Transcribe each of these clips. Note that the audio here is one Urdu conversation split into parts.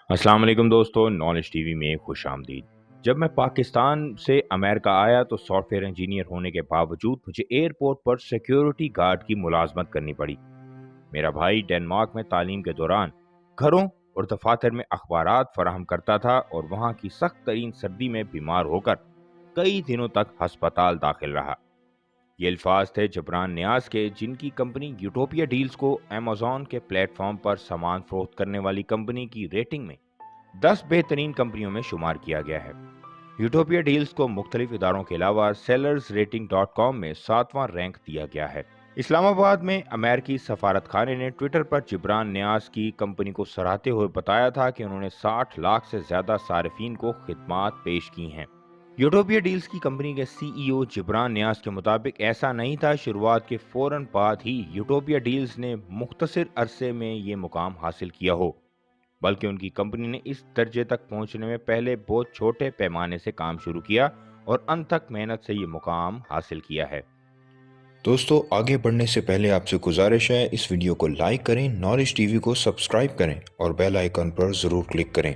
السلام علیکم دوستو، نالج ٹی وی میں خوش آمدید۔ جب میں پاکستان سے امریکہ آیا تو سافٹ ویئر انجینئر ہونے کے باوجود مجھے ایئرپورٹ پر سیکیورٹی گارڈ کی ملازمت کرنی پڑی۔ میرا بھائی ڈنمارک میں تعلیم کے دوران گھروں اور دفاتر میں اخبارات فراہم کرتا تھا اور وہاں کی سخت ترین سردی میں بیمار ہو کر کئی دنوں تک ہسپتال داخل رہا۔ یہ الفاظ تھے جبران نیاز کے، جن کی کمپنی یوٹوپیا ڈیلز کو ایمیزون کے پلیٹ فارم پر سامان فروخت کرنے والی کمپنی کی ریٹنگ میں 10 بہترین کمپنیوں میں شمار کیا گیا ہے۔ یوٹوپیا ڈیلز کو مختلف اداروں کے علاوہ سیلرز ریٹنگ ڈاٹ کام میں 7واں رینک دیا گیا ہے۔ اسلام آباد میں امریکی سفارت خانے نے ٹویٹر پر جبران نیاز کی کمپنی کو سراہتے ہوئے بتایا تھا کہ انہوں نے 60 لاکھ سے زیادہ صارفین کو خدمات پیش کی ہیں۔ یوٹوپیا ڈیلز کی کمپنی کے سی ای او جبران نیاز کے مطابق ایسا نہیں تھا۔ شروعات کے فوراً بعد ہی یوٹوپیا ڈیلز نے مختصر عرصے میں یہ مقام حاصل کیا ہو، بلکہ ان کی کمپنی نے اس درجے تک پہنچنے میں پہلے بہت چھوٹے پیمانے سے کام شروع کیا اور ان تک محنت سے یہ مقام حاصل کیا ہے۔ دوستو، آگے بڑھنے سے پہلے آپ سے گزارش ہے اس ویڈیو کو لائک کریں، نالج ٹی وی کو سبسکرائب کریں اور بیل آئیکن پر ضرور کلک کریں۔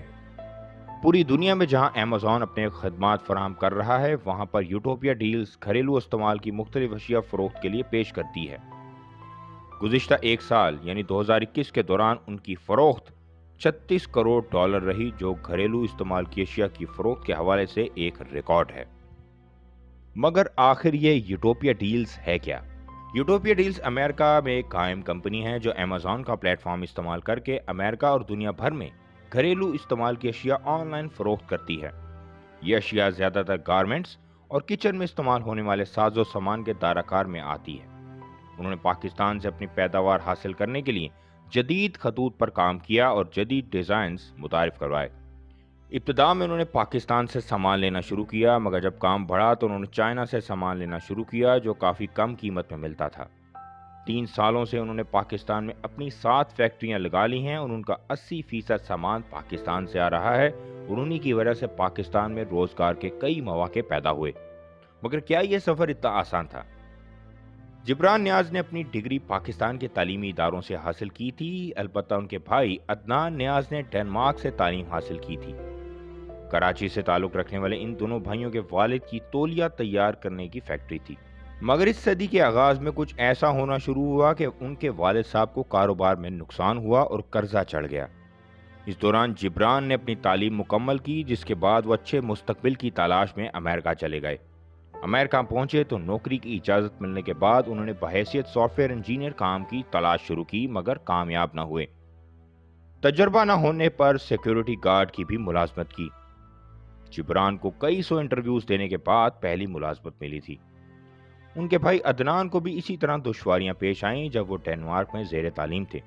پوری دنیا میں جہاں ایمیزون اپنے خدمات فراہم کر رہا ہے، وہاں پر یوٹوپیا ڈیلز گھریلو استعمال کی مختلف اشیاء فروخت کے لیے پیش کرتی ہے۔ گزشتہ ایک سال یعنی 2021 کے دوران ان کی فروخت $36 کروڑ رہی، جو گھریلو استعمال کی اشیاء کی فروخت کے حوالے سے ایک ریکارڈ ہے۔ مگر آخر یہ یوٹوپیا ڈیلز ہے کیا؟ یوٹوپیا ڈیلز امریکہ میں ایک قائم کمپنی ہے جو ایمیزون کا پلیٹ فارم استعمال کر کے امریکہ اور دنیا بھر میں گھریلو استعمال کی اشیاء آن لائن فروخت کرتی ہے۔ یہ اشیاء زیادہ تر گارمنٹس اور کچن میں استعمال ہونے والے ساز و سامان کے دائرہ کار میں آتی ہے۔ انہوں نے پاکستان سے اپنی پیداوار حاصل کرنے کے لیے جدید خطوط پر کام کیا اور جدید ڈیزائنز متعارف کروائے۔ ابتدا میں انہوں نے پاکستان سے سامان لینا شروع کیا، مگر جب کام بڑھا تو انہوں نے چائنا سے سامان لینا شروع کیا، جو کافی کم قیمت میں ملتا تھا۔ 3 سالوں سے انہوں نے پاکستان میں اپنی 7 فیکٹریاں لگا لی ہیں اور ان کا 80% سامان پاکستان سے آ رہا ہے اور انہی کی وجہ سے پاکستان میں روزگار کے کئی مواقع پیدا ہوئے۔ مگر کیا یہ سفر اتنا آسان تھا؟ جبران نیاز نے اپنی ڈگری پاکستان کے تعلیمی اداروں سے حاصل کی تھی، البتہ ان کے بھائی عدنان نیاز نے ڈنمارک سے تعلیم حاصل کی تھی۔ کراچی سے تعلق رکھنے والے ان دونوں بھائیوں کے والد کی تولیہ تیار کرنے کی فیکٹری تھی۔ مگر اس صدی کے آغاز میں کچھ ایسا ہونا شروع ہوا کہ ان کے والد صاحب کو کاروبار میں نقصان ہوا اور قرضہ چڑھ گیا۔ اس دوران جبران نے اپنی تعلیم مکمل کی، جس کے بعد وہ اچھے مستقبل کی تلاش میں امریکہ چلے گئے۔ امریکہ پہنچے تو نوکری کی اجازت ملنے کے بعد انہوں نے بحیثیت سافٹ ویئر انجینئر کام کی تلاش شروع کی، مگر کامیاب نہ ہوئے۔ تجربہ نہ ہونے پر سیکیورٹی گارڈ کی بھی ملازمت کی۔ جبران کو کئی سو انٹرویوز دینے کے بعد پہلی ملازمت ملی تھی۔ ان کے بھائی عدنان کو بھی اسی طرح دشواریاں پیش آئیں جب وہ ڈنمارک میں زیر تعلیم تھے۔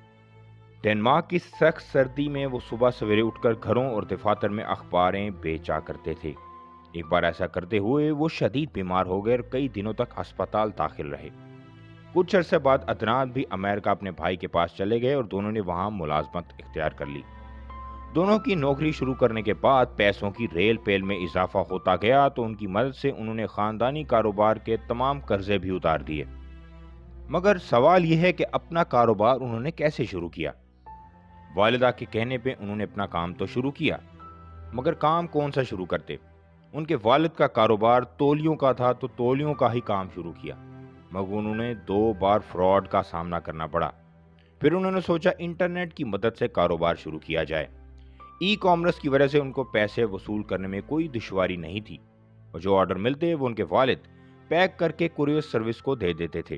ڈنمارک کی سخت سردی میں وہ صبح سویرے اٹھ کر گھروں اور دفاتر میں اخباریں بیچا کرتے تھے۔ ایک بار ایسا کرتے ہوئے وہ شدید بیمار ہو گئے اور کئی دنوں تک ہسپتال داخل رہے۔ کچھ عرصے بعد عدنان بھی امریکہ اپنے بھائی کے پاس چلے گئے اور دونوں نے وہاں ملازمت اختیار کر لی۔ دونوں کی نوکری شروع کرنے کے بعد پیسوں کی ریل پیل میں اضافہ ہوتا گیا تو ان کی مدد سے انہوں نے خاندانی کاروبار کے تمام قرضے بھی اتار دیے۔ مگر سوال یہ ہے کہ اپنا کاروبار انہوں نے کیسے شروع کیا؟ والدہ کے کہنے پہ انہوں نے اپنا کام تو شروع کیا، مگر کام کون سا شروع کرتے؟ ان کے والد کا کاروبار تولیوں کا تھا تو تولیوں کا ہی کام شروع کیا، مگر انہوں نے 2 بار فراڈ کا سامنا کرنا پڑا۔ پھر انہوں نے سوچا انٹرنیٹ کی مدد سے کاروبار شروع کیا جائے۔ ای کامرس کی وجہ سے ان کو پیسے وصول کرنے میں کوئی دشواری نہیں تھی اور جو آرڈر ملتے وہ ان کے والد پیک کر کے کوریئر سروس کو دے دیتے تھے۔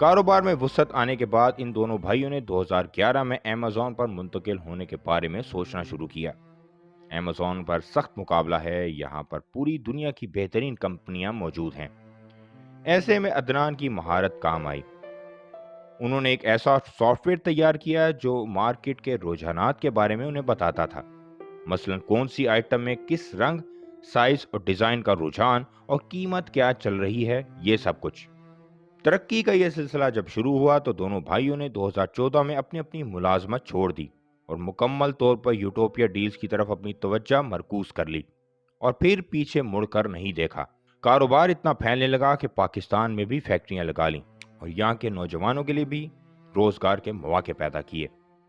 کاروبار میں وسعت آنے کے بعد ان دونوں بھائیوں نے 2011 میں ایمیزون پر منتقل ہونے کے بارے میں سوچنا شروع کیا۔ ایمیزون پر سخت مقابلہ ہے، یہاں پر پوری دنیا کی بہترین کمپنیاں موجود ہیں۔ ایسے میں عدنان کی مہارت کام آئی۔ انہوں نے ایک ایسا سافٹ ویئر تیار کیا جو مارکیٹ کے رجحانات کے بارے میں انہیں بتاتا تھا، مثلا کون سی آئٹم میں کس رنگ، سائز اور ڈیزائن کا رجحان اور قیمت کیا چل رہی ہے، یہ سب کچھ۔ ترقی کا یہ سلسلہ جب شروع ہوا تو دونوں بھائیوں نے 2014 میں اپنی اپنی ملازمت چھوڑ دی اور مکمل طور پر یوٹوپیا ڈیلز کی طرف اپنی توجہ مرکوز کر لی اور پھر پیچھے مڑ کر نہیں دیکھا۔ کاروبار اتنا پھیلنے لگا کہ پاکستان میں بھی فیکٹریاں لگا لیں اور یہاں کے نوجوانوں کے لیے بھی روزگار کے مواقع پیدا کیے۔